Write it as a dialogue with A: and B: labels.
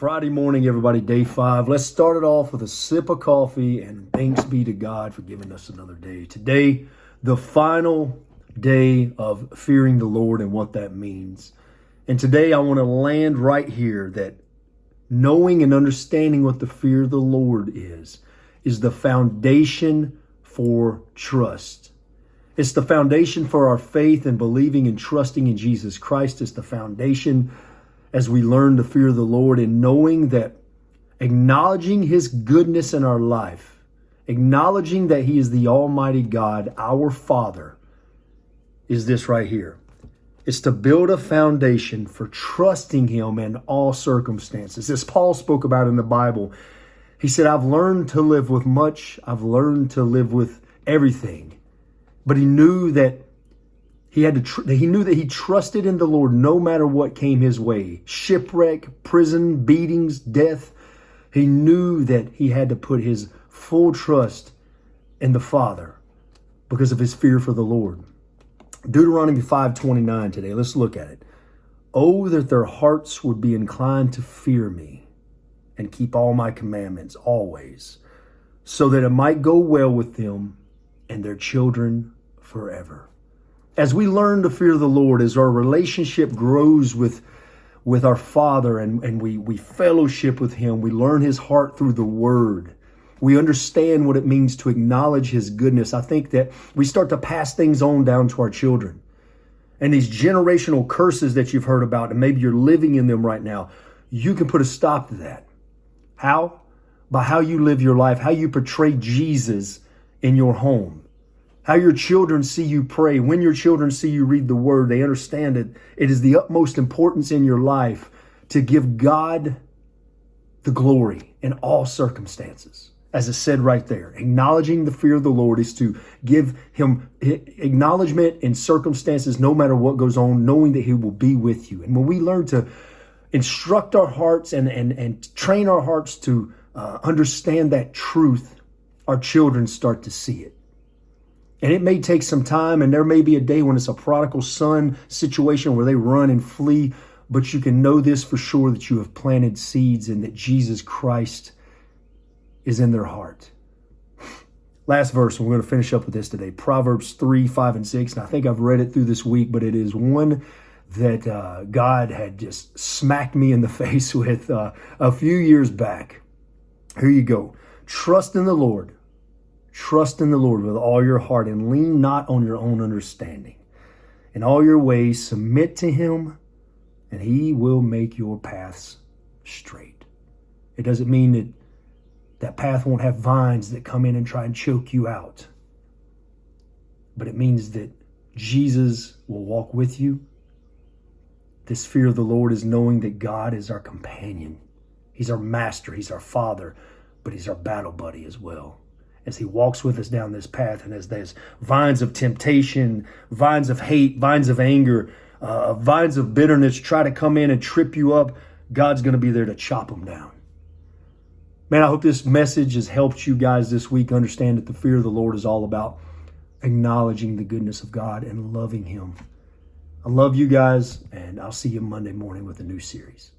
A: Friday morning, everybody, day 5. Let's start it off with a sip of coffee and thanks be to God for giving us another day. Today, the final day of fearing the Lord and what that means. And today I want to land right here that knowing and understanding what the fear of the Lord is the foundation for trust. It's the foundation for our faith and believing and trusting in Jesus Christ. It's the foundation as we learn to fear the Lord and knowing that acknowledging His goodness in our life, acknowledging that He is the Almighty God, our Father, is this right here. It's to build a foundation for trusting Him in all circumstances. As Paul spoke about in the Bible, he said, I've learned to live with much. I've learned to live with everything. But he knew that he knew that he trusted in the Lord no matter what came his way. Shipwreck, prison, beatings, death. He knew that he had to put his full trust in the Father because of his fear for the Lord. Deuteronomy 5:29 today. Let's look at it. Oh, that their hearts would be inclined to fear me and keep all my commandments always, so that it might go well with them and their children forever. As we learn to fear the Lord, as our relationship grows with our Father and we fellowship with Him, we learn His heart through the Word. We understand what it means to acknowledge His goodness. I think that we start to pass things on down to our children. And these generational curses that you've heard about, and maybe you're living in them right now, you can put a stop to that. How? By how you live your life, how you portray Jesus in your home. How your children see you pray. When your children see you read the Word, they understand it. It is the utmost importance in your life to give God the glory in all circumstances. As it said right there, acknowledging the fear of the Lord is to give Him acknowledgement in circumstances, no matter what goes on, knowing that He will be with you. And when we learn to instruct our hearts and train our hearts to understand that truth, our children start to see it. And it may take some time, and there may be a day when it's a prodigal son situation where they run and flee, but you can know this for sure, that you have planted seeds and that Jesus Christ is in their heart. Last verse, and we're going to finish up with this today. Proverbs 3, 5, and 6. And I think I've read it through this week, but it is one that God had just smacked me in the face with a few years back. Here you go. Trust in the Lord. Trust in the Lord with all your heart and lean not on your own understanding. In all your ways, submit to Him, and He will make your paths straight. It doesn't mean that that path won't have vines that come in and try and choke you out. But it means that Jesus will walk with you. This fear of the Lord is knowing that God is our companion. He's our master. He's our Father, but He's our battle buddy as well. As He walks with us down this path, and as there's vines of temptation, vines of hate, vines of anger, vines of bitterness try to come in and trip you up, God's going to be there to chop them down. Man, I hope this message has helped you guys this week understand that the fear of the Lord is all about acknowledging the goodness of God and loving Him. I love you guys, and I'll see you Monday morning with a new series.